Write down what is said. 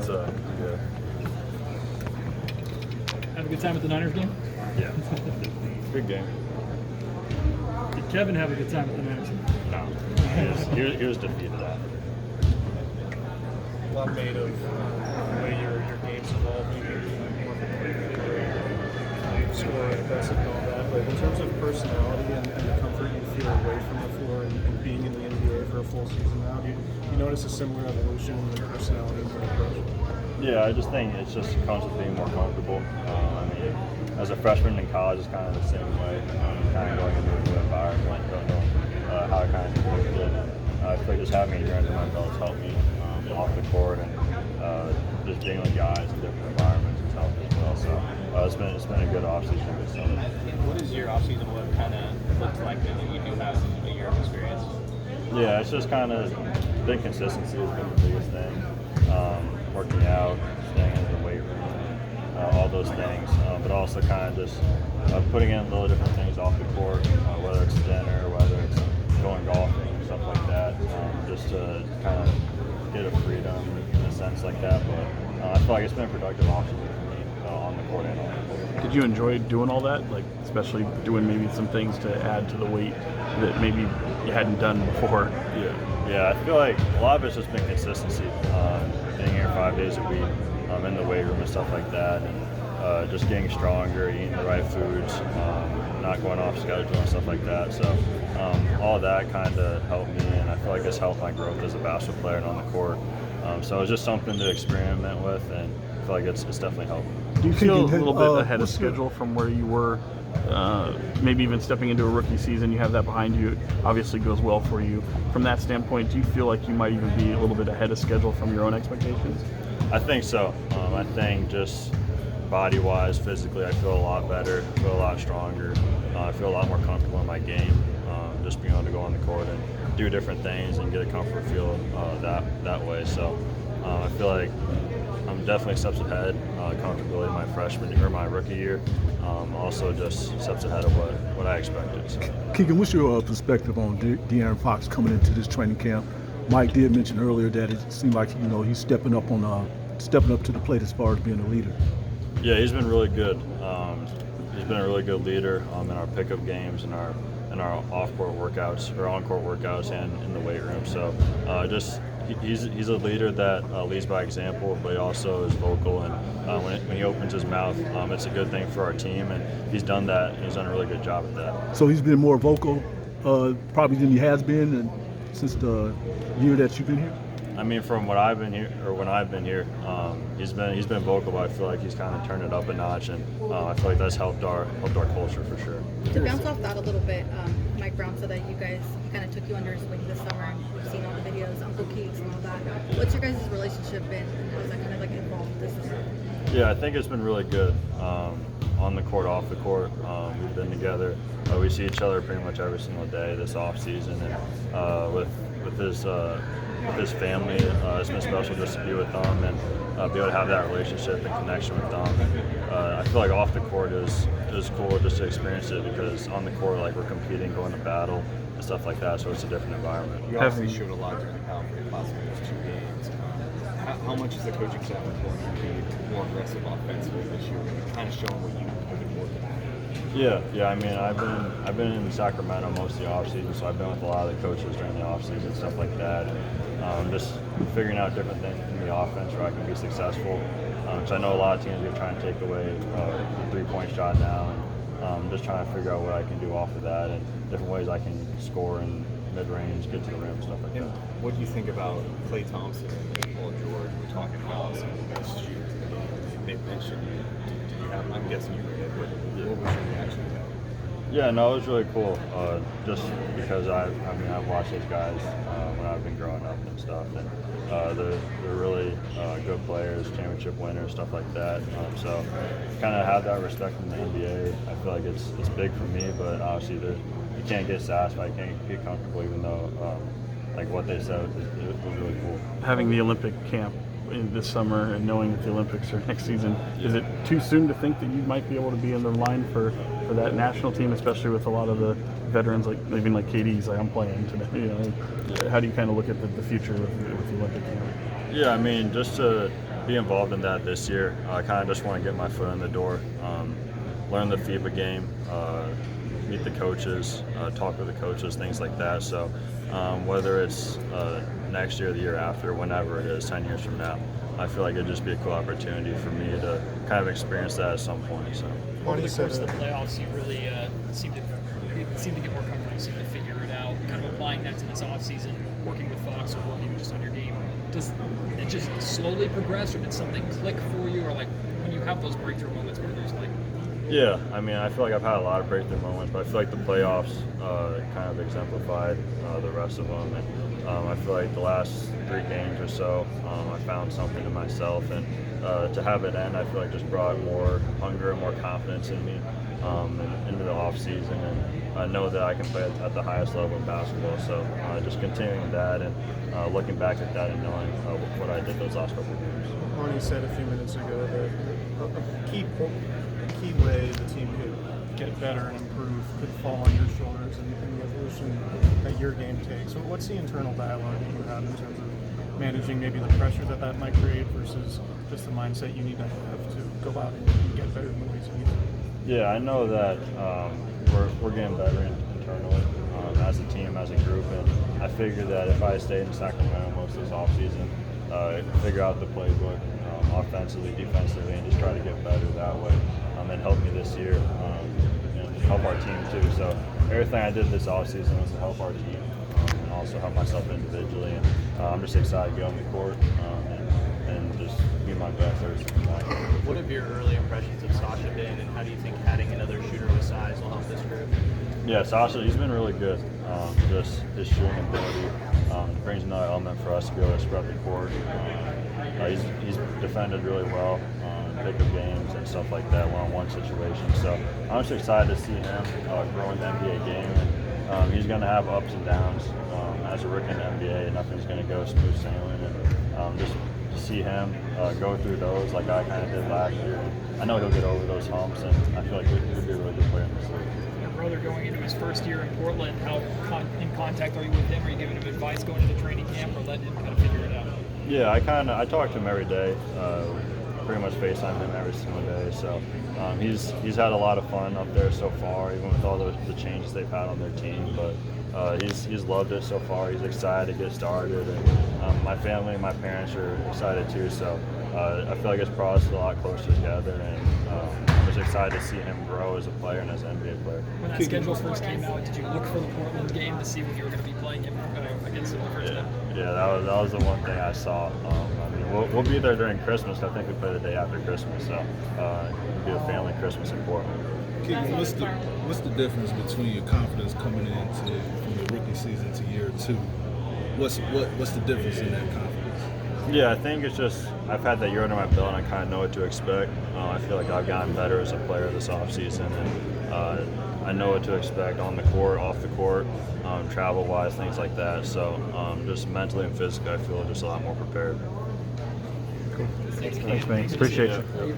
So, yeah. Have a good time at the Niners game? Yeah. Good game. Did Kevin have a good time at the Niners game? No. He was defeated after. A lot made of the way your game's evolving, more of a quick score, aggressive and all that. But in terms of personality and the comfort you feel away from the floor and being in the NBA for a full season now, do you notice a similar evolution in your personality and your approach? Yeah, I just think it just comes with being more comfortable. I mean, as a freshman in college, it's kind of the same way. Kind of going into a new environment, don't know how to kind of deal with it. I feel like just having a year under my belt has helped me off the court, and just being with guys in different environments has helped as well. So it's been a good offseason, good summer. What is your offseason look kind of looks like now that you do have a year of experience? Yeah, it's just kind of been consistency has been the biggest thing. Working out, staying in the weight room, all those things, but also kind of just putting in little different things off the court, whether it's dinner, whether it's going golfing, stuff like that, just to kind of get a freedom in a sense like that. But I feel like it's been a productive offseason for me on the court and off the court. Did you enjoy doing all that? Like, especially doing maybe some things to add to the weight that maybe you hadn't done before? Yeah, I feel like a lot of it's just been consistency. Being here 5 days a week, in the weight room and stuff like that, and just getting stronger, eating the right foods, not going off schedule and stuff like that. So all that kind of helped me, and I feel like it's helped my growth as a basketball player and on the court. So it's just something to experiment with, and I feel like it's definitely helped. Do you feel a little bit ahead of schedule from where you were? Maybe even stepping into a rookie season, you have that behind you. It obviously goes well for you. From that standpoint, do you feel like you might even be a little bit ahead of schedule from your own expectations? I think so. I think just body-wise, physically, I feel a lot better, I feel a lot stronger. I feel a lot more comfortable in my game, just being able to go on the court and do different things and get a comfort feel that way. So I feel like I'm definitely steps ahead, comfortability my freshman or my rookie year. Also just steps ahead of what I expected. So. Keegan, what's your perspective on De'Aaron Fox coming into this training camp? Mike did mention earlier that it seemed like he's stepping up to the plate as far as being a leader. Yeah, he's been really good. He's been a really good leader in our pickup games and our off-court workouts or on-court workouts and in the weight room. So he's a leader that leads by example, but he also is vocal, and when he opens his mouth, it's a good thing for our team, and he's done that, and he's done a really good job at that. So he's been more vocal probably than he has been since the year that you've been here? I mean, from when I've been here, he's been vocal, but I feel like he's kind of turned it up a notch, and I feel like that's helped our culture for sure. To bounce off that a little bit, Mike Brown said that he kind of took you under his wing this summer, and we've seen all the videos, Uncle Keeks and all that. What's your guys' relationship been, and how has that kind of evolved this summer? Yeah, I think it's been really good. On the court, off the court, we've been together. We see each other pretty much every single day this off season, and with his family, it's been special just to be with them and be able to have that relationship and connection with them. I feel like off the court is cool just to experience it, because on the court, like, we're competing, going to battle and stuff like that, so it's a different environment. You obviously showed a lot during the California Classic in those 2 games. How much is the coaching staff important to be more aggressive offensively this year, and kind of showing what you've been working on? Yeah. I mean, I've been in Sacramento most of the offseason, so I've been with a lot of the coaches during the offseason, stuff like that, and just figuring out different things in the offense where I can be successful. So I know a lot of teams are trying to take away the three-point shot now, and just trying to figure out what I can do off of that and different ways I can score in mid-range, get to the rim, stuff like that. What do you think about Klay Thompson and Paul George? We're talking about some of the best shooters in the game. They mentioned you. Did you have? I'm guessing you did. What was your reaction to that? Yeah, no, it was really cool. Just because I've watched those guys when I've been growing up and stuff, and they're really good players, championship winners, stuff like that. So kind of have that respect in the NBA. I feel like it's big for me, but obviously you can't get satisfied, you can't get comfortable, even though like what they said was really cool. Having the Olympic camp this summer and knowing that the Olympics are next season, is it too soon to think that you might be able to be in the line for that national team, especially with a lot of the veterans, like even like KD's, like, I'm playing today. How do you kind of look at the future with the Olympic camp? Yeah, I mean, just to be involved in that this year. I kind of just want to get my foot in the door, learn the FIBA game, meet the coaches, talk with the coaches, things like that. So whether it's next year, the year after, whenever it is, 10 years from now, I feel like it'd just be a cool opportunity for me to kind of experience that at some point. So. Over the course of the playoffs, you really seem to get more comfortable, seem to figure it out. Kind of applying that to this offseason, working with Fox or working just on your game. Does it just slowly progress, or did something click for you, or like when you have those breakthrough moments where there's like? Yeah, I mean, I feel like I've had a lot of breakthrough moments, but I feel like the playoffs kind of exemplified the rest of them. And I feel like the last 3 games or so, I found something to myself, and to have it end, I feel like just brought more hunger and more confidence in me into the off season, and I know that I can play at the highest level of basketball. So just continuing that and looking back at that and knowing what I did those last couple of games. Ronnie said a few minutes ago that a key way the team could get better and improve could fall on your shoulders and the evolution that your game takes. So what's the internal dialogue that you have in terms of managing maybe the pressure that might create versus just the mindset you need to have to go out and get better in the ways you need to? Yeah, I know that we're getting better internally as a team, as a group, and I figure that if I stay in Sacramento most of this offseason, figure out the playbook offensively, defensively, and just try to get better that way, and help me this year and help our team too. So everything I did this offseason was to help our team and also help myself individually. And I'm just excited to get on the court and just be my best every single night. What have your early impressions of Sasha been, and how do you think adding another shooter with size will help this group? Yeah, Sasha, he's been really good. Just his shooting ability brings another element for us to be able to spread the court. He's defended really well, pickup games and stuff like that, one-on-one situations. So I'm just excited to see him grow in the NBA game. And he's going to have ups and downs as a rookie in the NBA. Nothing's going to go smooth sailing. And just to see him go through those like I kind of did last year. I know he'll get over those humps, and I feel like he'll be a really good player in this league. Your brother going into his first year in Portland, how in contact are you with him? Are you giving him advice going into training camp, or letting him kind of figure it out? Yeah, I talk to him every day. Pretty much FaceTime him every single day. So he's had a lot of fun up there so far, even with all the changes they've had on their team. But he's loved it so far. He's excited to get started, and my family and my parents are excited too. So I feel like it's brought us a lot closer together, and I'm just excited to see him grow as a player and as an NBA player. When that schedule first came out, did you look for the Portland game to see when you were going to be playing him against him the first time? Yeah, that was the one thing I saw. I mean, we'll be there during Christmas. I think we play the day after Christmas, so it'll be a family Christmas in Portland. Keegan, what's the difference between your confidence coming into from your rookie season to year 2? What's the difference in that confidence? Yeah, I think it's just I've had that year under my belt, and I kind of know what to expect. I feel like I've gotten better as a player this offseason, and I know what to expect on the court, off the court, travel-wise, things like that. So just mentally and physically, I feel just a lot more prepared. Thanks, man. Appreciate you. Yeah.